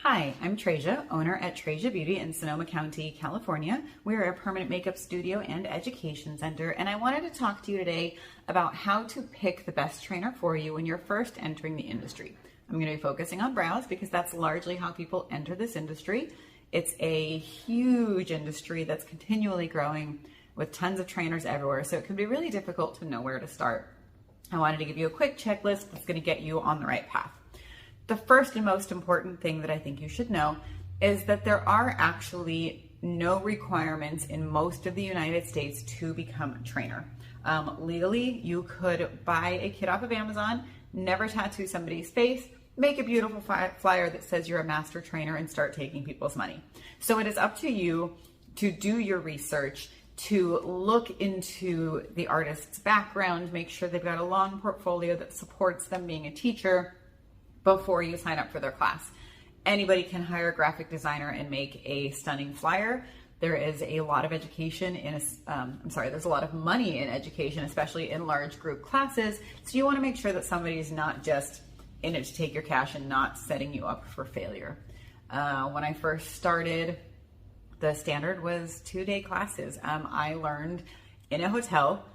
Hi, I'm Trasia, owner at Trasia Beauty in Sonoma County, California. We're a permanent makeup studio and education center, and I wanted to talk to you today about how to pick the best trainer for you when you're first entering the industry. I'm going to be focusing on brows because that's largely how people enter this industry. It's a huge industry that's continually growing with tons of trainers everywhere, so it can be really difficult to know where to start. I wanted to give you a quick checklist that's going to get you on the right path. The first and most important thing that I think you should know is that there are actually no requirements in most of the United States to become a trainer. Legally, you could buy a kit off of Amazon, never tattoo somebody's face, make a beautiful flyer that says you're a master trainer and start taking people's money. So it is up to you to do your research, to look into the artist's background, make sure they've got a long portfolio that supports them being a teacher before you sign up for their class. Anybody can hire a graphic designer and make a stunning flyer. There is a lot of education there's a lot of money in education, especially in large group classes. So you want to make sure that somebody's not just in it to take your cash and not setting you up for failure. When I first started, the standard was 2-day classes. I learned in a hotel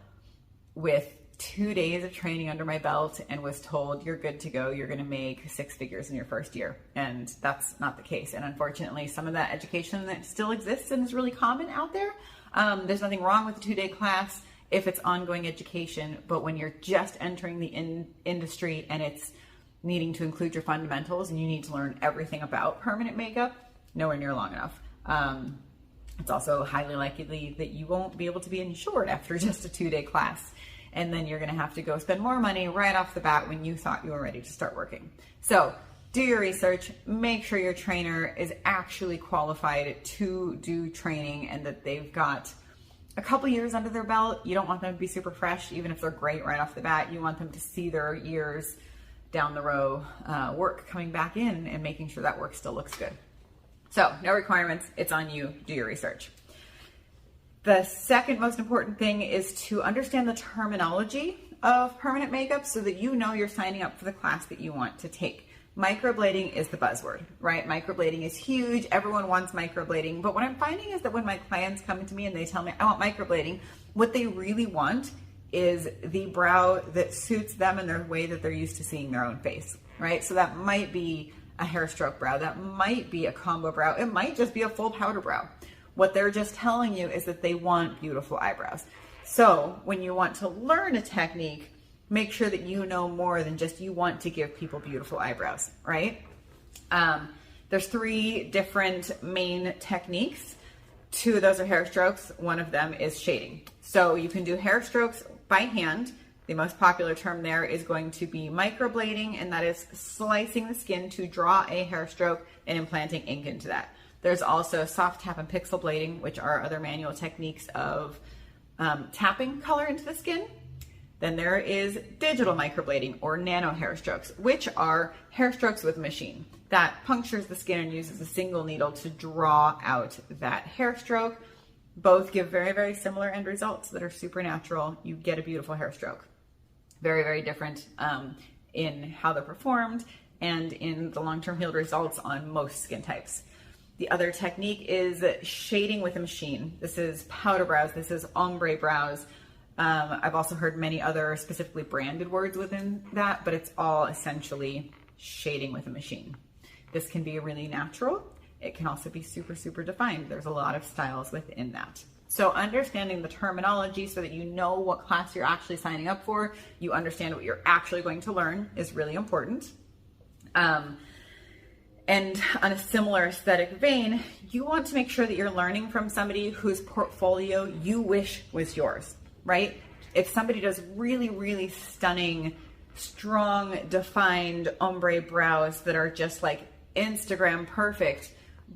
with 2 days of training under my belt and was told, you're good to go, you're going to make 6 figures in your first year. And that's not the case. And unfortunately, some of that education that still exists and is really common out there, there's nothing wrong with a 2-day class if it's ongoing education. But when you're just entering the industry and it's needing to include your fundamentals and you need to learn everything about permanent makeup, nowhere near long enough. It's also highly likely that you won't be able to be insured after just a 2-day class. And then you're going to have to go spend more money right off the bat when you thought you were ready to start working. So do your research, make sure your trainer is actually qualified to do training and that they've got a couple years under their belt. You don't want them to be super fresh, even if they're great right off the bat. You want them to see their years down the row, work coming back in and making sure that work still looks good. So no requirements, it's on you, do your research. The second most important thing is to understand the terminology of permanent makeup so that you know you're signing up for the class that you want to take. Microblading is the buzzword, right? Microblading is huge. Everyone wants microblading. But what I'm finding is that when my clients come to me and they tell me, I want microblading, what they really want is the brow that suits them and their way that they're used to seeing their own face, right? So that might be a hair stroke brow. That might be a combo brow. It might just be a full powder brow. What they're just telling you is that they want beautiful eyebrows. So when you want to learn a technique, make sure that you know more than just you want to give people beautiful eyebrows, right? There's 3 different main techniques. 2 of those are hair strokes. One of them is shading. So you can do hair strokes by hand. The most popular term there is going to be microblading, and that is slicing the skin to draw a hair stroke and implanting ink into that. There's also soft tap and pixel blading, which are other manual techniques of tapping color into the skin. Then there is digital microblading or nano hair strokes, which are hair strokes with a machine that punctures the skin and uses a single needle to draw out that hair stroke. Both give very, very similar end results that are super natural. You get a beautiful hair stroke. Very, very different in how they're performed and in the long-term healed results on most skin types. The other technique is shading with a machine. This is powder brows. This is ombre brows. I've also heard many other specifically branded words within that, but it's all essentially shading with a machine. This can be really natural. It can also be super, super defined. There's a lot of styles within that. So understanding the terminology so that you know what class you're actually signing up for, you understand what you're actually going to learn is really important. And on a similar aesthetic vein, you want to make sure that you're learning from somebody whose portfolio you wish was yours, right? If somebody does really, really stunning, strong, defined ombre brows that are just like Instagram perfect,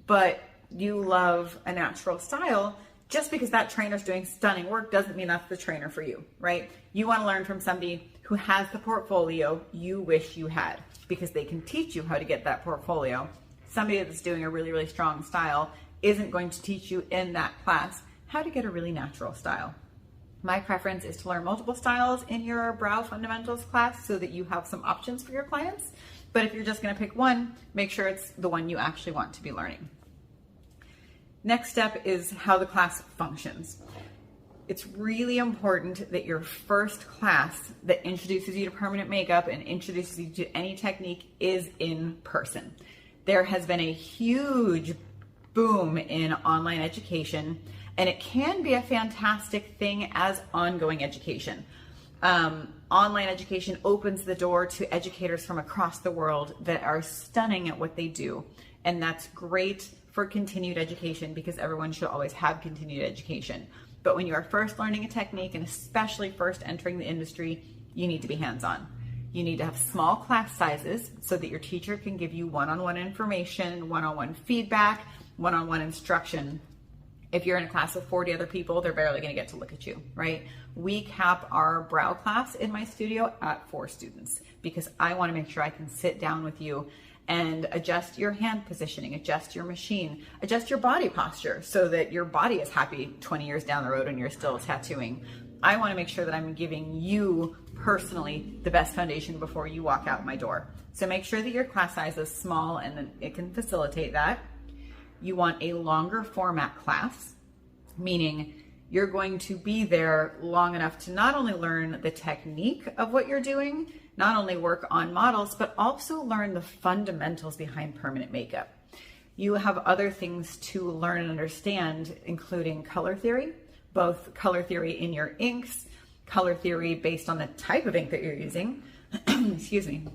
but you love a natural style, just because that trainer's doing stunning work doesn't mean that's the trainer for you, right? You want to learn from somebody who has the portfolio you wish you had, because they can teach you how to get that portfolio. Somebody that's doing a really, really strong style isn't going to teach you in that class how to get a really natural style. My preference is to learn multiple styles in your brow fundamentals class so that you have some options for your clients. But if you're just going to pick one, make sure it's the one you actually want to be learning. Next step is how the class functions. It's really important that your first class that introduces you to permanent makeup and introduces you to any technique is in person. There has been a huge boom in online education, and it can be a fantastic thing as ongoing education. Online education opens the door to educators from across the world that are stunning at what they do, and that's great for continued education because everyone should always have continued education. But when you are first learning a technique, and especially first entering the industry, you need to be hands-on. You need to have small class sizes so that your teacher can give you one-on-one information, one-on-one feedback, one-on-one instruction. If you're in a class of 40 other people, they're barely going to get to look at you, right? We cap our brow class in my studio at 4 students because I want to make sure I can sit down with you and adjust your hand positioning, adjust your machine, adjust your body posture so that your body is happy 20 years down the road and you're still tattooing. I want to make sure that I'm giving you personally the best foundation before you walk out my door. So make sure that your class size is small and then it can facilitate that. You want a longer format class, meaning you're going to be there long enough to not only learn the technique of what you're doing, not only work on models, but also learn the fundamentals behind permanent makeup. You have other things to learn and understand, including color theory, both color theory in your inks, color theory based on the type of ink that you're using, excuse me,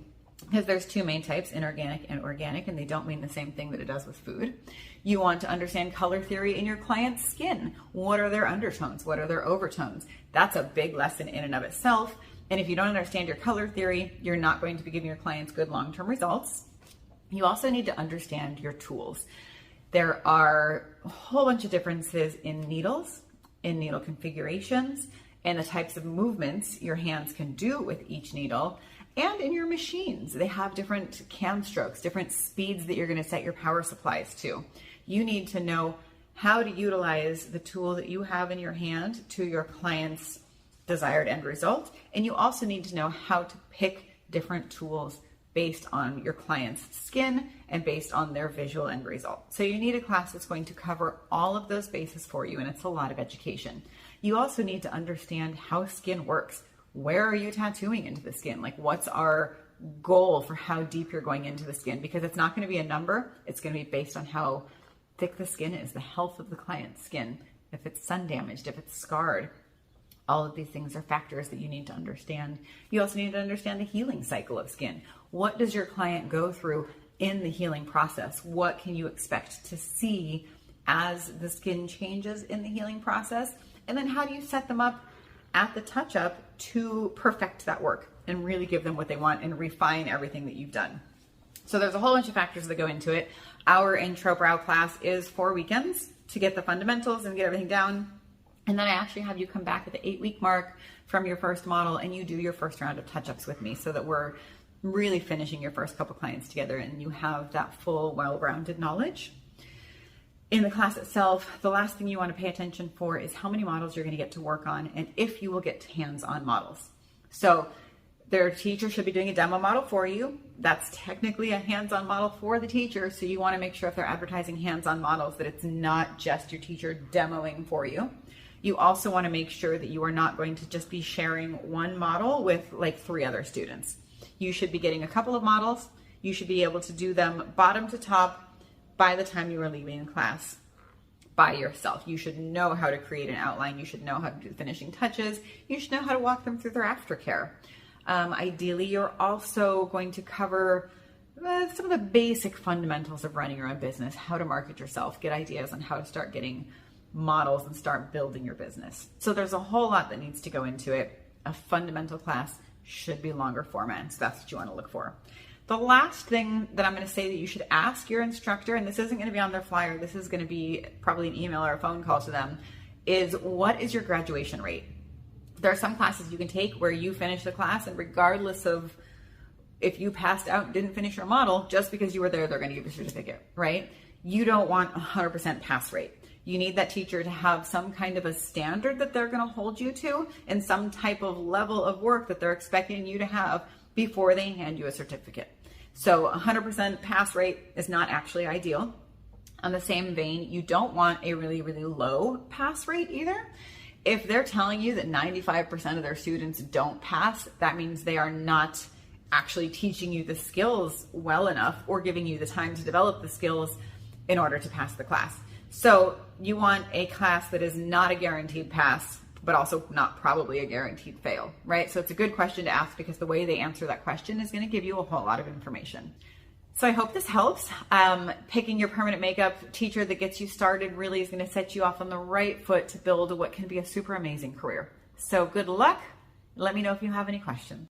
because there's 2 main types, inorganic and organic, and they don't mean the same thing that it does with food. You want to understand color theory in your client's skin. What are their undertones? What are their overtones? That's a big lesson in and of itself. And if you don't understand your color theory, you're not going to be giving your clients good long-term results. You also need to understand your tools. There are a whole bunch of differences in needles, in needle configurations, and the types of movements your hands can do with each needle, and in your machines. They have different cam strokes, different speeds that you're going to set your power supplies to. You need to know how to utilize the tool that you have in your hand to your client's desired end result. And you also need to know how to pick different tools based on your client's skin and based on their visual end result. So you need a class that's going to cover all of those bases for you, and it's a lot of education. You also need to understand how skin works. Where are you tattooing into the skin? Like, what's our goal for how deep you're going into the skin? Because it's not going to be a number. It's going to be based on how thick the skin is, the health of the client's skin, if it's sun damaged, if it's scarred. All of these things are factors that you need to understand. You also need to understand the healing cycle of skin. What does your client go through in the healing process? What can you expect to see as the skin changes in the healing process? And then how do you set them up at the touch-up to perfect that work and really give them what they want and refine everything that you've done? So there's a whole bunch of factors that go into it. Our intro brow class is 4 weekends to get the fundamentals and get everything down. And then I actually have you come back at the 8-week mark from your first model and you do your first round of touch-ups with me so that we're really finishing your first couple clients together and you have that full, well-rounded knowledge. In the class itself, the last thing you want to pay attention for is how many models you're going to get to work on and if you will get hands-on models. So their teacher should be doing a demo model for you. That's technically a hands-on model for the teacher, so you want to make sure if they're advertising hands-on models that it's not just your teacher demoing for you. You also want to make sure that you are not going to just be sharing one model with like 3 other students. You should be getting a couple of models. You should be able to do them bottom to top by the time you are leaving class by yourself. You should know how to create an outline. You should know how to do the finishing touches. You should know how to walk them through their aftercare. Ideally, you're also going to cover some of the basic fundamentals of running your own business, how to market yourself, get ideas on how to start getting models and start building your business. So there's a whole lot that needs to go into it. A fundamental class should be longer format, so that's what you want to look for. The last thing that I'm going to say that you should ask your instructor, and this isn't going to be on their flyer, this is going to be probably an email or a phone call to them, is what is your graduation rate? There are some classes you can take where you finish the class and regardless of if you passed out and didn't finish your model, just because you were there, they're going to give you a certificate, right? You don't want 100% pass rate. You need that teacher to have some kind of a standard that they're going to hold you to and some type of level of work that they're expecting you to have before they hand you a certificate. So 100% pass rate is not actually ideal. On the same vein, you don't want a really, really low pass rate either. If they're telling you that 95% of their students don't pass, that means they are not actually teaching you the skills well enough or giving you the time to develop the skills in order to pass the class. So you want a class that is not a guaranteed pass, but also not probably a guaranteed fail, right? So it's a good question to ask because the way they answer that question is going to give you a whole lot of information. So I hope this helps. Picking your permanent makeup teacher that gets you started really is going to set you off on the right foot to build what can be a super amazing career. So good luck. Let me know if you have any questions.